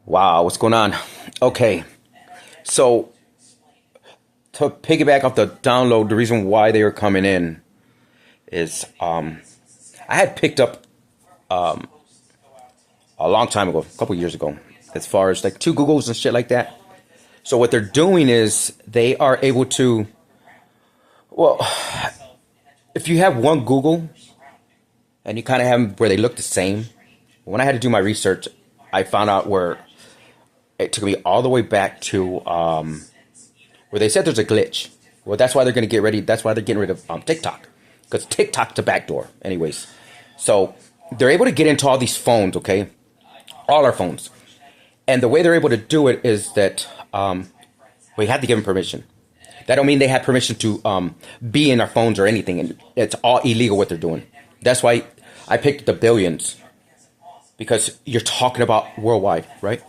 Wow, what's going on? Okay, so to piggyback off the download, the reason why they were coming in is I had picked up a long time ago, a couple years ago, as far as like two Googles and shit like that. So what they're doing is they are able to, well, if you have one Google and you kind of have them where they look the same. When I had to do my research, I found out where it took me all the way back to where they said there's a glitch. Well, that's why they're going to get ready. That's why they're getting rid of TikTok, because TikTok's a backdoor. Anyways, so they're able to get into all these phones, okay, all our phones, and the way they're able to do it is that we had to give them permission. That don't mean they had permission to be in our phones or anything, and it's all illegal what they're doing. That's why I picked the billions, because you're talking about worldwide, right?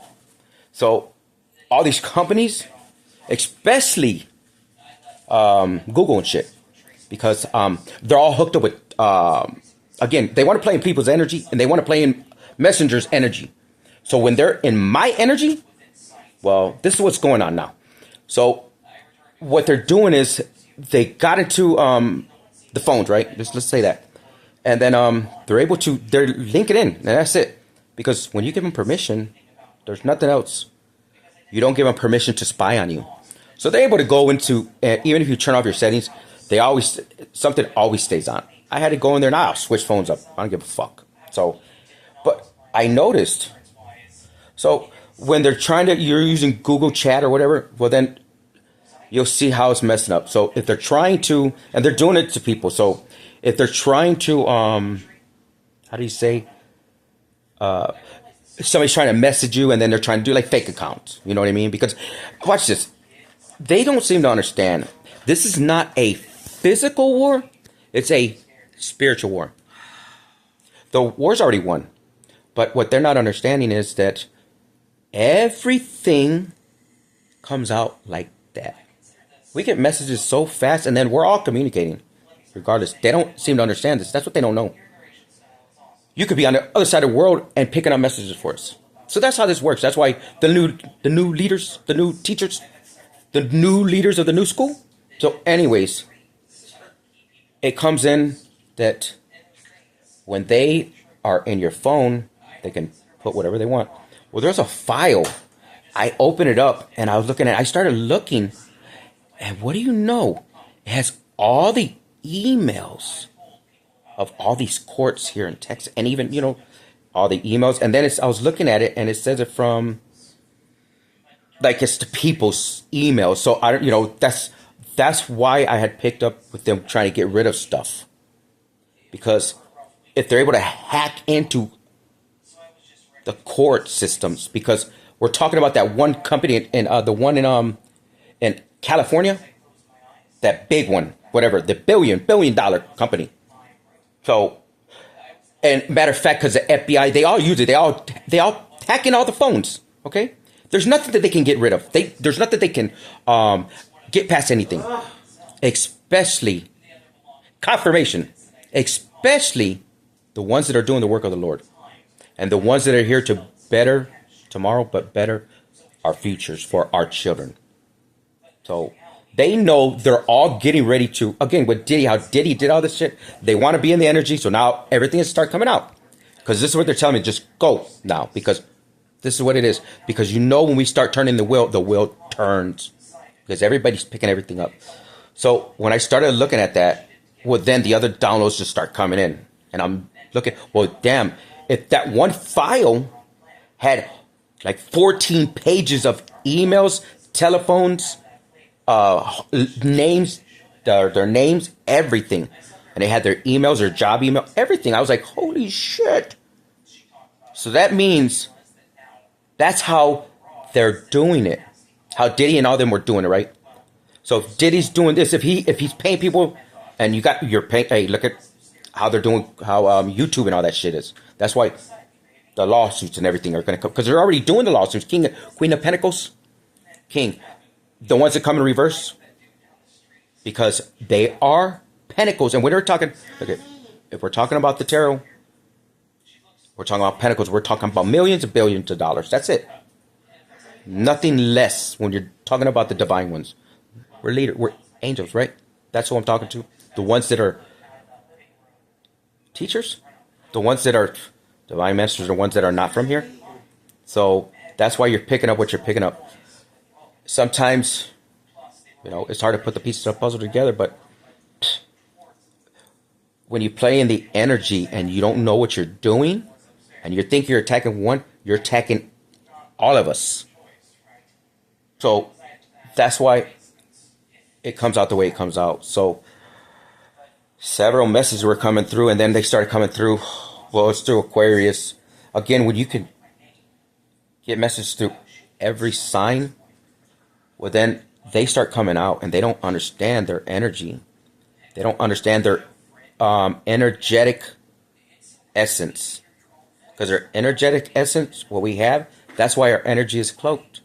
So all these companies, especially Google and shit, because they're all hooked up with, again, they want to play in people's energy and they want to play in messengers' energy. So when they're in my energy, well, this is what's going on now. So what they're doing is they got into the phones, right? Let's say that. And then they're linking in, and that's it. Because when you give them permission, there's nothing else. You don't give them permission to spy on you. So they're able to go into, even if you turn off your settings, something always stays on. I had to go in there now, switch phones up. I don't give a fuck. So, but I noticed, so when you're using Google Chat or whatever, well then you'll see how it's messing up. So if they're trying to, and they're doing it to people. So if they're trying to, how do you say, somebody's trying to message you and then they're trying to do like fake accounts. You know what I mean? Because watch this. They don't seem to understand. This is not a physical war. It's a spiritual war. The war's already won. But what they're not understanding is that everything comes out like that. We get messages so fast and then we're all communicating. Regardless. They don't seem to understand this. That's what they don't know. You could be on the other side of the world and picking up messages for us. So that's how this works. That's why the new leaders, the new teachers, the new leaders of the new school. So anyways, it comes in that when they are in your phone, they can put whatever they want. Well, there's a file. I opened it up and I started looking, and what do you know? It has all the emails of all these courts here in Texas, and even, all the emails. And then I was looking at it, and it says it from, like, it's the people's emails. So that's why I had picked up with them trying to get rid of stuff, because if they're able to hack into the court systems, because we're talking about that one company in the one in California, that big one, whatever, the billion dollar company. So, and matter of fact, because the FBI, they all use it. They all hack in all the phones. Okay, there's nothing that they can get rid of. There's nothing they can get past anything, especially confirmation, especially the ones that are doing the work of the Lord, and the ones that are here to better tomorrow, but better our futures for our children. So they know they're all getting ready to, again, with Diddy, how Diddy did all this shit. They want to be in the energy, so now everything is start coming out. Because this is what they're telling me, just go now, because this is what it is. Because when we start turning the wheel turns. Because everybody's picking everything up. So when I started looking at that, well, then the other downloads just start coming in. And I'm looking, well, damn, if that one file had like 14 pages of emails, telephones, names, their names, everything, and they had their emails, their job email, everything. I was like, holy shit. So that means that's how they're doing it, how Diddy and all them were doing it, right? So if Diddy's doing this, if he's paying people, and you're paying, hey, look at how they're doing, how YouTube and all that shit is. That's why the lawsuits and everything are going to come, because they're already doing the lawsuits. Queen of Pentacles, King, the ones that come in reverse, because they are pentacles. And when we're talking, okay, if we're talking about the tarot, we're talking about pentacles. We're talking about millions and billions of dollars. That's it. Nothing less when you're talking about the divine ones. We're angels, right? That's who I'm talking to. The ones that are teachers, the ones that are divine masters, are the ones that are not from here. So that's why you're picking up what you're picking up. Sometimes, it's hard to put the pieces of the puzzle together, but when you play in the energy and you don't know what you're doing, and you think you're attacking one, you're attacking all of us. So that's why it comes out the way it comes out. So several messages were coming through, and then they started coming through. Well, it's through Aquarius. Again, when you can get messages through every sign, well, then they start coming out, and they don't understand their energy. They don't understand their energetic essence. Because their energetic essence, what we have, that's why our energy is cloaked.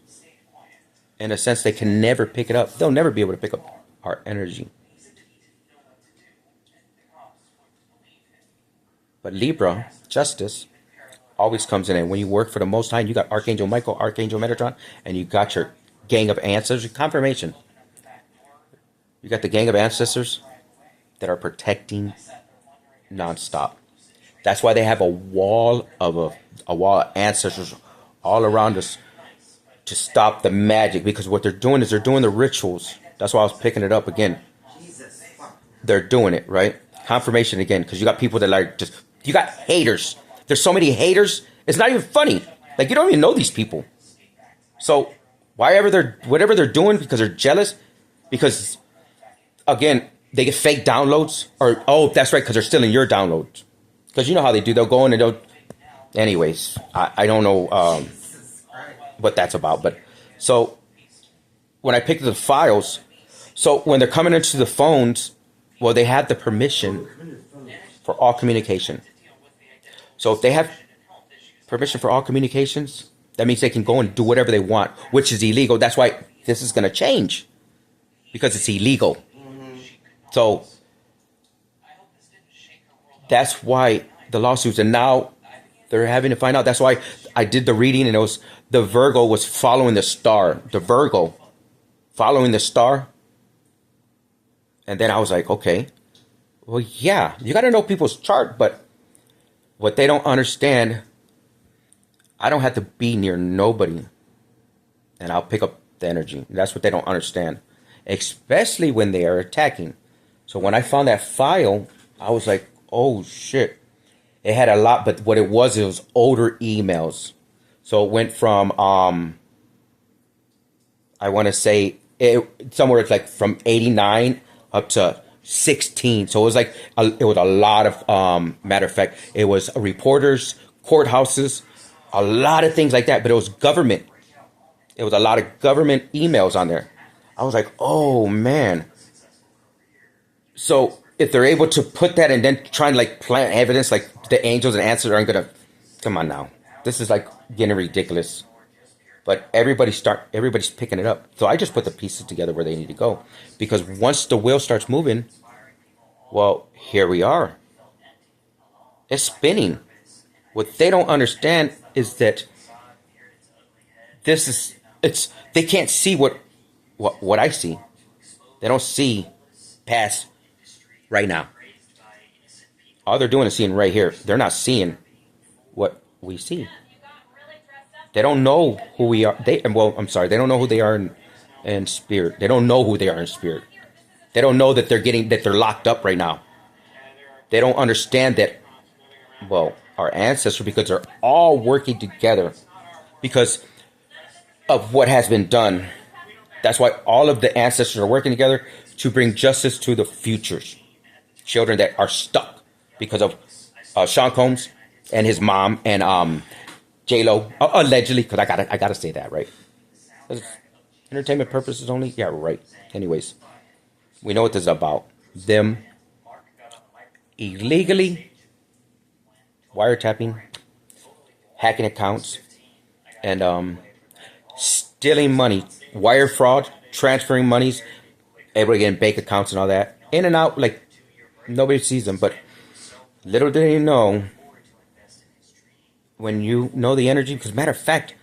In a sense, they can never pick it up. They'll never be able to pick up our energy. But Libra, justice, always comes in. And when you work for the Most High, you got Archangel Michael, Archangel Metatron, and you got your gang of ancestors. Confirmation. You got the gang of ancestors that are protecting nonstop. That's why they have a wall of ancestors all around us to stop the magic. Because what they're doing is they're doing the rituals. That's why I was picking it up again. They're doing it, right? Confirmation again, because you got people that you got haters. There's so many haters. It's not even funny. Like, you don't even know these people. So whatever they're doing, because they're jealous, because again, they get fake downloads, or that's right, because they're stealing your downloads. Because you know how they do. They'll go in and they'll... Anyways, I don't know what that's about. But so when I picked the files, so when they're coming into the phones, well, they have the permission for all communication. So if they have permission for all communications, that means they can go and do whatever they want, which is illegal. That's why this is going to change, because it's illegal. So that's why the lawsuits, and now they're having to find out. That's why I did the reading, and it was the Virgo was following the star. The Virgo following the star. And then I was like, okay, well, yeah, you got to know people's chart, but what they don't understand, I don't have to be near nobody, and I'll pick up the energy. That's what they don't understand, especially when they are attacking. So when I found that file, I was like, oh, shit. It had a lot, but what it was older emails. So it went from, I want to say, somewhere it's like from 89 up to 16. So it was like, it was a lot of, matter of fact, it was reporters, courthouses, a lot of things like that. But it was government. It was a lot of government emails on there. I was like, oh, man. So if they're able to put that and then try and like plant evidence, like the angels and answers aren't going to, come on now. This is like getting ridiculous. But everybody's picking it up. So I just put the pieces together where they need to go. Because once the wheel starts moving, well, here we are. It's spinning. What they don't understand is that they can't see what I see. They don't see past right now. All they're doing is seeing right here. They're not seeing what we see. They don't know who we are. They don't know who they are in spirit. They don't know who they are in spirit. They don't know that they're locked up right now. They don't understand that, well, our ancestors, because they're all working together because of what has been done. That's why all of the ancestors are working together to bring justice to the futures. Children that are stuck because of Sean Combs and his mom and J-Lo, allegedly, because I gotta say that, right? Entertainment purposes only? Yeah, right. Anyways, we know what this is about. Them illegally wiretapping, hacking accounts, and stealing money, wire fraud, transferring monies, able to get in bank accounts and all that, in and out, like nobody sees them. But little do they know, when you know the energy, because matter of fact,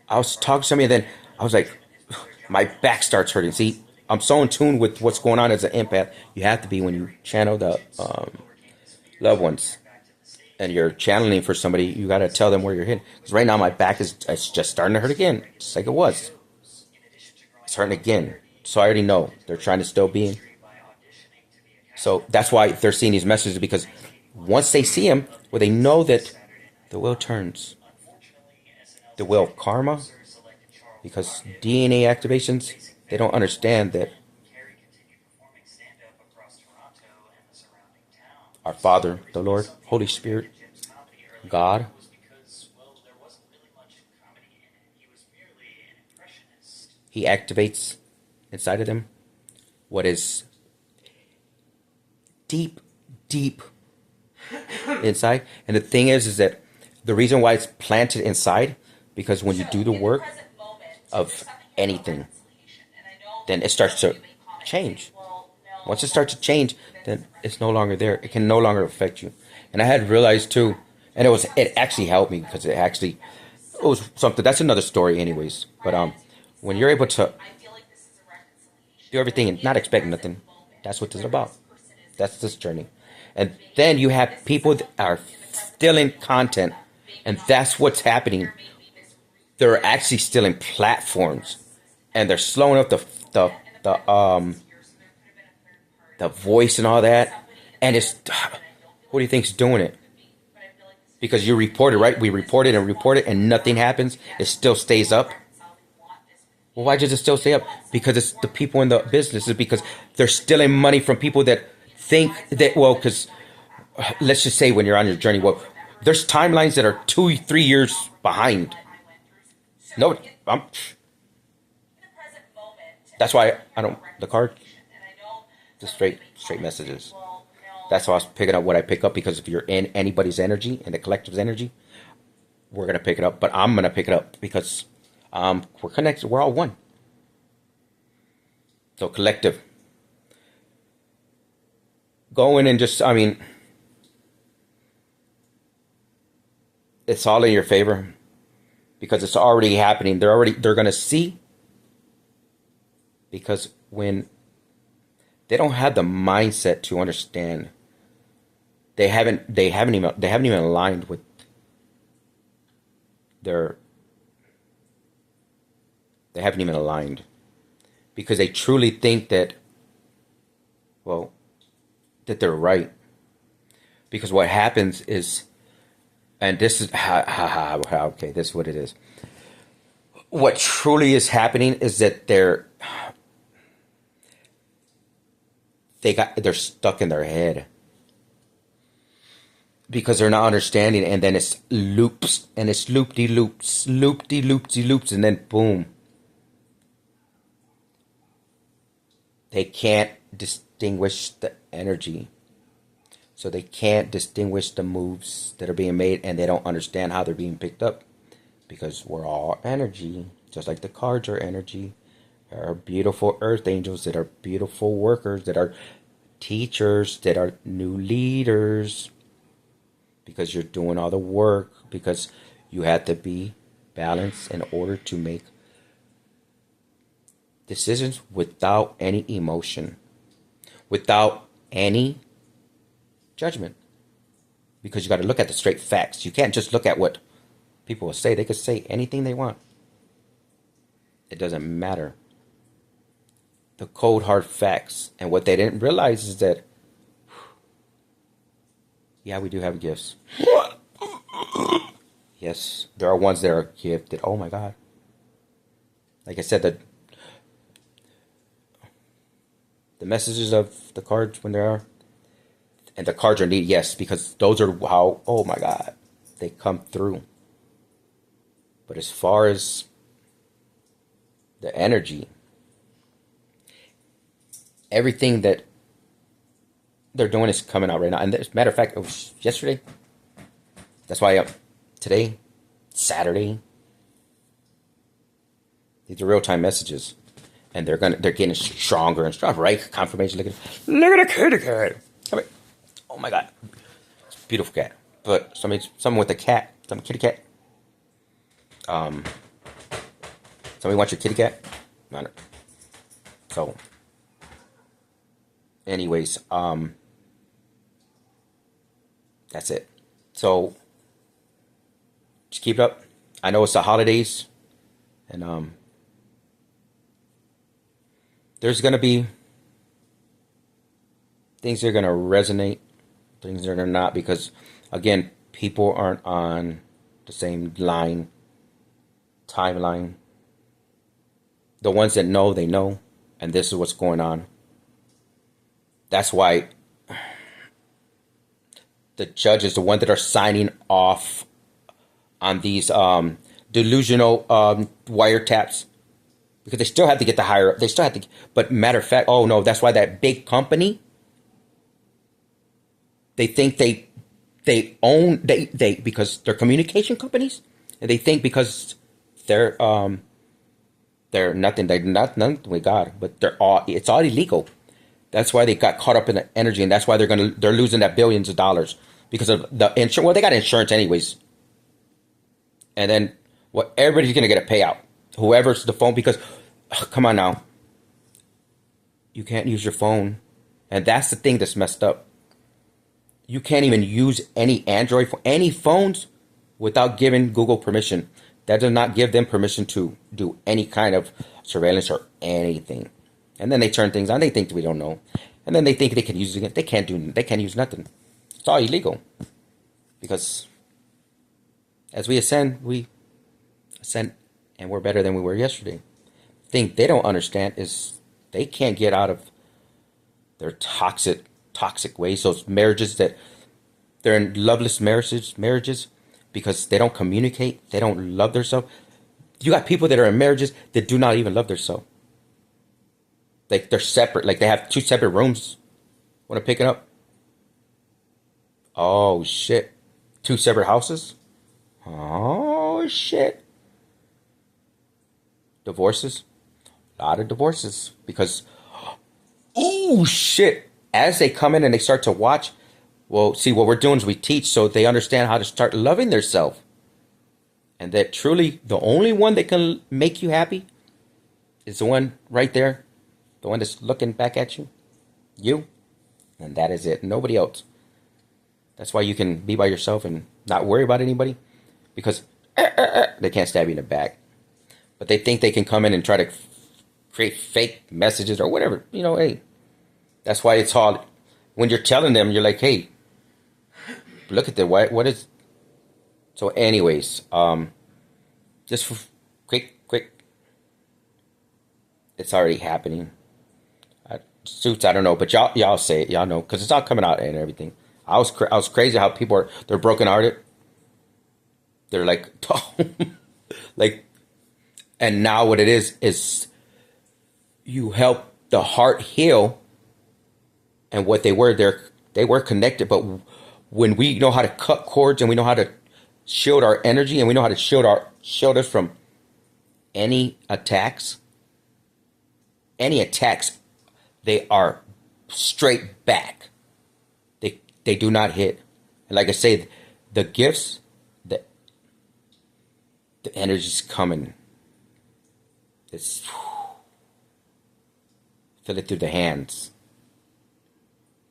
I was talking to somebody and then I was like, my back starts hurting. See, I'm so in tune with what's going on as an empath. You have to be when you channel the loved ones and you're channeling for somebody. You got to tell them where you're hitting. Because right now my back is it's just starting to hurt again, just like it was. It's hurting again. So I already know they're trying to still be in. So that's why they're seeing these messages, because once they see them, well, they know that the wheel turns. The wheel of karma, because DNA activations, they don't understand that our Father, the Lord, Holy Spirit, God, He activates inside of them what is deep, deep inside. And the thing is that the reason why it's planted inside, because when you do the work of anything, then it starts to change. Once it starts to change, then it's no longer there. It can no longer affect you. And I had realized too, and it actually helped me, because it was something. That's another story, anyways. But when you're able to do everything and not expect nothing, that's what this is about. That's this journey. And then you have people that are stealing content, and that's what's happening. They're actually stealing platforms, and they're slowing up the voice and all that. And it's, who do you think's doing it? Because you report it, right? We report it, and nothing happens. It still stays up. Well, why does it still stay up? Because it's the people in the business. It's because they're stealing money from people that think that, well, because let's just say when you're on your journey, well, there's timelines that are 2-3 years behind. No, that's why I don't, the card, the straight messages. That's why I was picking up what I pick up, because if you're in anybody's energy, in the collective's energy, we're going to pick it up. But I'm going to pick it up because we're connected. We're all one. So collective. Go in and just, I mean, it's all in your favor, because it's already happening. They're going to see, because when they don't have the mindset to understand, they haven't even aligned with they haven't even aligned, because they truly think that, well, that they're right. Because what happens is, and this is okay, this is what it is. What truly is happening is that they're stuck in their head, because they're not understanding, and then it's loops, and it's loop-de-loops, and then boom. They can't distinguish the energy. So they can't distinguish the moves that are being made, and they don't understand how they're being picked up, because we're all energy, just like the cards are energy. There are beautiful earth angels that are beautiful workers, that are teachers, that are new leaders, because you're doing all the work, because you have to be balanced in order to make decisions without any emotion, without any judgment, because you got to look at the straight facts. You can't just look at what people will say. They could say anything they want. It doesn't matter. The cold hard facts. And what they didn't realize is that, yeah, we do have gifts. Yes, there are ones that are gifted. Oh my God. Like I said, the messages of the cards when there are, and the cards are neat, yes, because those are how, oh my God, they come through. But as far as the energy, everything that they're doing is coming out right now. And as a matter of fact, it was yesterday. That's why today, Saturday, these are real-time messages. And they're getting stronger and stronger, right? Confirmation. Look at the kitty cat. Come here. Oh my God, it's a beautiful cat. But someone with a cat, some kitty cat. Somebody wants your kitty cat? No, no. So, anyways, that's it. So, just keep it up. I know it's the holidays, and there's gonna be things that are gonna resonate, things that are not, because again, people aren't on the same timeline. The ones that know, they know, and this is what's going on. That's why the judges, the ones that are signing off on these delusional wiretaps, because they still have to get the higher. They still have to. But matter of fact, oh no, that's why that big company. They think they own they because they're communication companies, and they think because they're nothing. They're not nothing with God, but it's all illegal. That's why they got caught up in the energy, and that's why they're losing that billions of dollars because of the insurance. Well, they got insurance anyways, and then everybody's gonna get a payout. Whoever's the phone, because come on now, you can't use your phone, and that's the thing that's messed up. You can't even use any Android any phones without giving Google permission. That does not give them permission to do any kind of surveillance or anything. And then they turn things on. They think we don't know. And then they think they can use it. They can't use nothing. It's all illegal. Because as we ascend and we're better than we were yesterday. The thing they don't understand is they can't get out of their toxic ways. Those marriages that they're in loveless marriages because they don't communicate. They don't love themselves. You got people that are in marriages that do not even love themselves. Like they're separate. Like they have 2 separate rooms. Want to pick it up? Oh shit. 2 separate houses? Oh shit. Divorces? A lot of divorces. Because, oh shit. As they come in and they start to watch, well, see, what we're doing is we teach so they understand how to start loving themselves. And that truly the only one that can make you happy is the one right there. The one that's looking back at you. You. And that is it. Nobody else. That's why you can be by yourself and not worry about anybody. Because they can't stab you in the back. But they think they can come in and try to create fake messages or whatever. You know, hey. That's why it's hard. When you're telling them, you're like, hey, look at that. What is... So anyways, just quick. It's already happening. Suits, I don't know, but y'all say it, y'all know, because it's all coming out and everything. I was crazy how people they're brokenhearted. They're like, like, and now what it is you help the heart heal, and what they were connected, but when we know how to cut cords and we know how to shield our energy and we know how to shield us from any attacks, they are straight back. They do not hit. And like I say, the gifts, the energy's coming. It's feel it through the hands.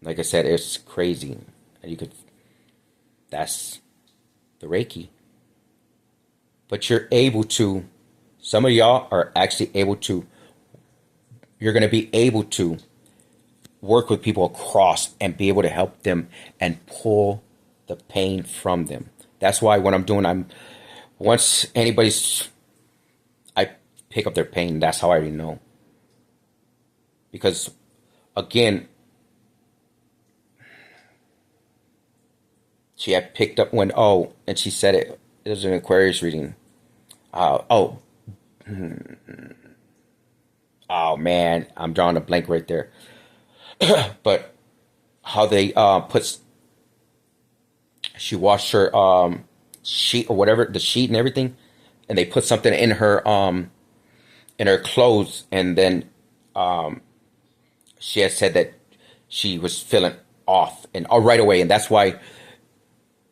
Like I said, it's crazy. And that's the Reiki. But you're able to, some of y'all are actually able to, you're going to be able to work with people across and be able to help them and pull the pain from them. That's why what I'm doing, once I pick up their pain, that's how I already know. Because again, she had picked up and she said it was an Aquarius reading. Oh man, I'm drawing a blank right there. But how they she washed her sheet or whatever, the sheet and everything, and they put something in her clothes, and then she had said that she was feeling off and right away, and that's why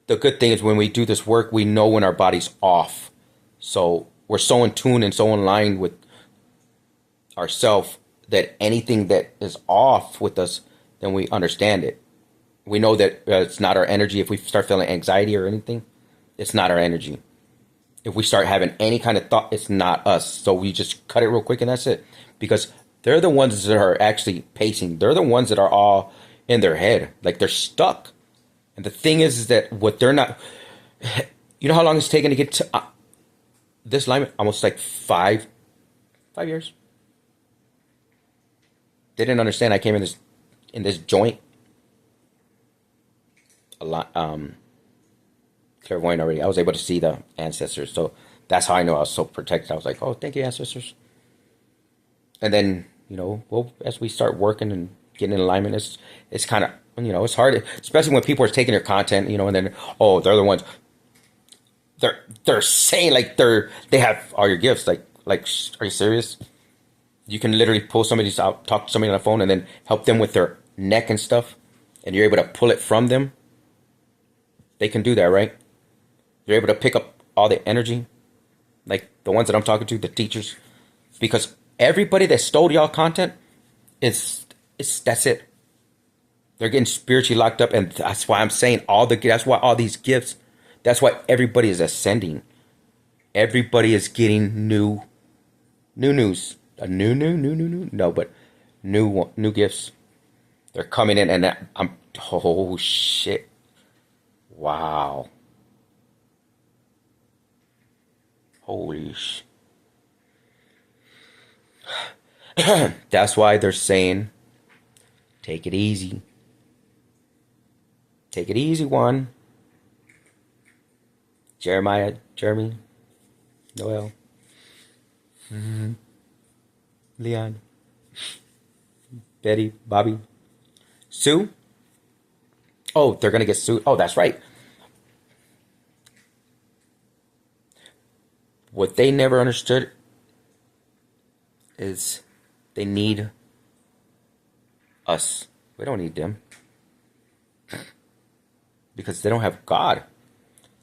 the good thing is when we do this work, we know when our body's off. So we're so in tune and so in line with ourself that anything that is off with us, then we understand it. We know that it's not our energy. If we start feeling anxiety or anything, it's not our energy. If we start having any kind of thought, it's not us. So we just cut it real quick and that's it. Because they're the ones that are actually pacing. They're the ones that are all in their head. Like they're stuck. And the thing is that what they're not, you know how long it's taken to get to this alignment? Almost like 5 years. They didn't understand I came in this joint a lot clairvoyant already. I was able to see the ancestors, so that's how I know I was so protected. I was like, oh, thank you, ancestors. And then, well, as we start working and getting in alignment, it's kind of, it's hard, especially when people are taking your content, and then, oh, they're the ones, they're saying like they have all your gifts. Like, are you serious? You can literally pull somebody's out, talk to somebody on the phone, and then help them with their neck and stuff, and you're able to pull it from them. They can do that, right? You're able to pick up all the energy, like the ones that I'm talking to, the teachers, because everybody that stole y'all content that's it. They're getting spiritually locked up, and that's why I'm saying that's why all these gifts, that's why everybody is ascending. Everybody is getting new news. New gifts. They're coming in, and oh shit. Wow. Holy sh. That's why they're saying, take it easy. Take it easy, one. Jeremy, Noel, Leon, Betty, Bobby, Sue. Oh, they're going to get sued. Oh, that's right. What they never understood is they need us. We don't need them. Because they don't have God.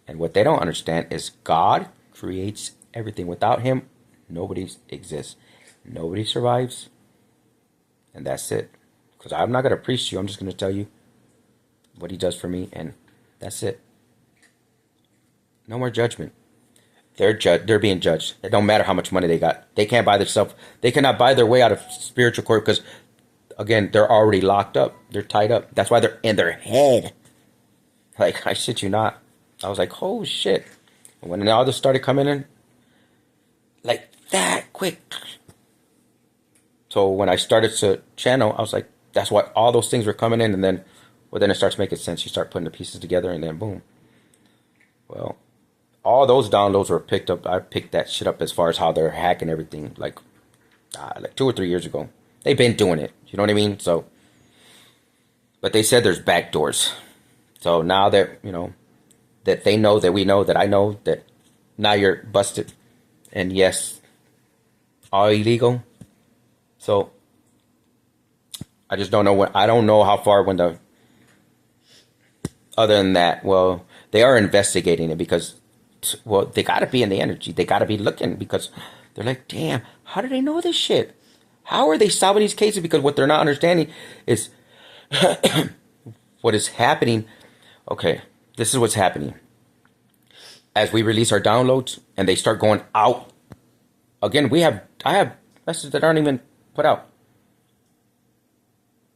And what they don't understand is God creates everything. Without him, nobody exists. Nobody survives. And that's it. Because I'm not going to preach to you. I'm just going to tell you what he does for me. And that's it. No more judgment. They're being judged. It don't matter how much money they got. They can't buy themselves. They cannot buy their way out of spiritual court because, again, they're already locked up. They're tied up. That's why they're in their head. Like, I shit you not. I was like, oh shit. And when all this started coming in, like that quick. So when I started to channel, I was like, that's why all those things were coming in. And then, then it starts making sense. You start putting the pieces together and then boom. Well, all those downloads were picked up. I picked that shit up as far as how they're hacking everything like 2 or 3 years ago. They've been doing it. You know what I mean? So, but they said there's backdoors. So now that, that they know, that we know, that I know, that now you're busted. And yes, all illegal. So I just don't know I don't know how far other than that, well, they are investigating it because, well, they got to be in the energy. They got to be looking because they're like, damn, how do they know this shit? How are they solving these cases? Because what they're not understanding is what is happening. Okay, this is what's happening. As we release our downloads and they start going out, again, I have messages that aren't even put out.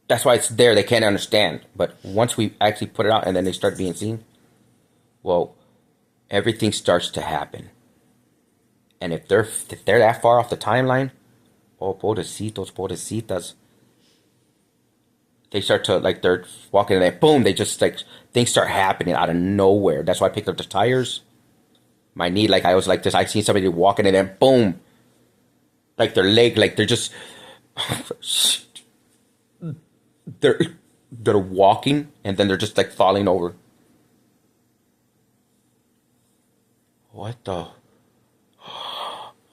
That's why it's there. They can't understand. But once we actually put it out and then they start being seen, well, everything starts to happen. And if they're that far off the timeline, oh, pobrecitas, they start to, like, they're walking in there, boom, they just, like, things start happening out of nowhere. That's why I picked up the tires. My knee, like, I was like this. I seen somebody walking in there, boom. Like, their leg, like, they're just, they're walking, and then they're just, like, falling over. What the?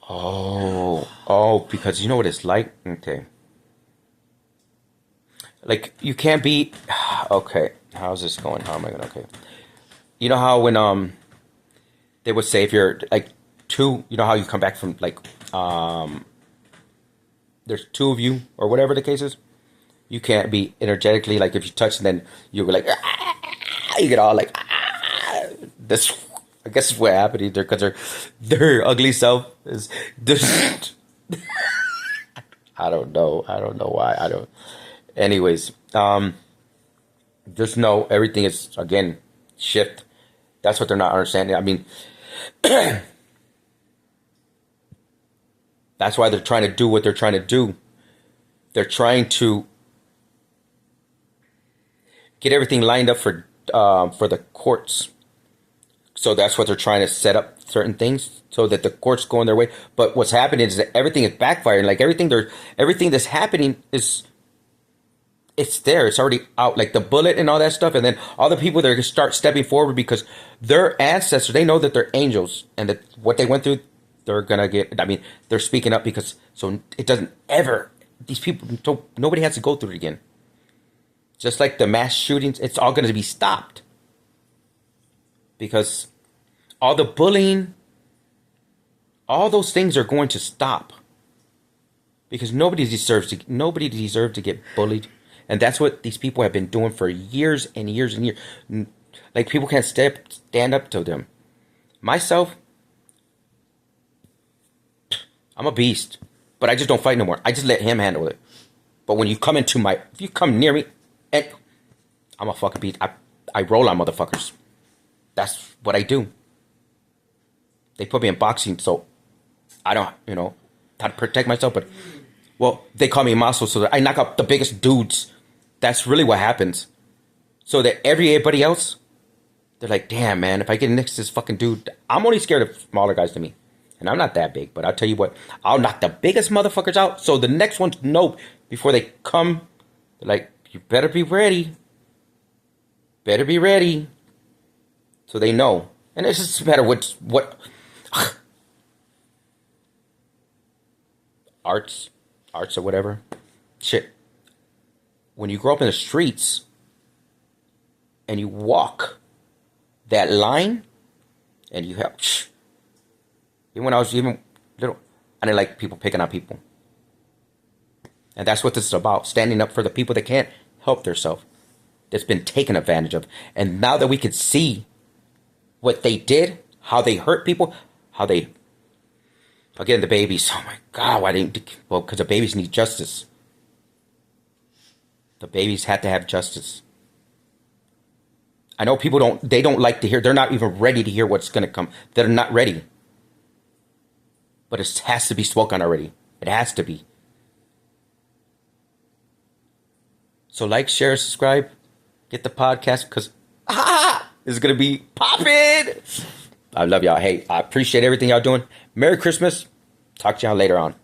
Oh, because you know what it's like? Okay. Like, you can't be, okay, how's this going? How am I going to, okay. You know how when, they would say if you're, like, two, you know how you come back from like, there's two of you or whatever the case is. You can't be energetically like if you touch and then you're like, you get all like, this. I guess is what happened either because their ugly self is this. I don't know why. I don't. Anyways, just know everything is again shift. That's what they're not understanding. I mean, that's why they're trying to do what they're trying to do. They're trying to get everything lined up for the courts. So that's what they're trying to set up certain things so that the courts go in their way. But what's happening is that everything is backfiring. Like everything that's happening is it's there. It's already out. Like the bullet and all that stuff. And then all the people that are going to start stepping forward because their ancestors, they know that they're angels and that what they went through, they're going to get, I mean, they're speaking up because so it doesn't ever, these people, nobody has to go through it again. Just like the mass shootings, it's all going to be stopped. Because all the bullying, all those things are going to stop. Because nobody deserves to get bullied. And that's what these people have been doing for years and years and years. Like people can't stand up to them. Myself, I'm a beast. But I just don't fight no more. I just let him handle it. But when you come if you come near me, and I'm a fucking beast. I roll on motherfuckers. That's what I do. They put me in boxing, so I don't, how to protect myself. But, well, they call me muscle, so that I knock out the biggest dudes. That's really what happens. So that everybody else, they're like, damn, man, if I get next to this fucking dude, I'm only scared of smaller guys than me. And I'm not that big, but I'll tell you what, I'll knock the biggest motherfuckers out. So the next ones know before they come, they're like, you better be ready. Better be ready. So they know. And it's just a matter what arts or whatever. Shit. When you grow up in the streets and you walk that line and you have even when I was even little, I didn't like people picking on people. And that's what this is about. Standing up for the people that can't help themselves. That's been taken advantage of. And now that we can see what they did, how they hurt people, how they, again, the babies, oh my God, why didn't, well, because the babies need justice. The babies had to have justice. I know people don't like to hear, they're not even ready to hear what's going to come. They're not ready. But it has to be spoken already. It has to be. So like, share, subscribe, get the podcast because it's going to be popping. I love y'all. Hey, I appreciate everything y'all doing. Merry Christmas. Talk to y'all later on.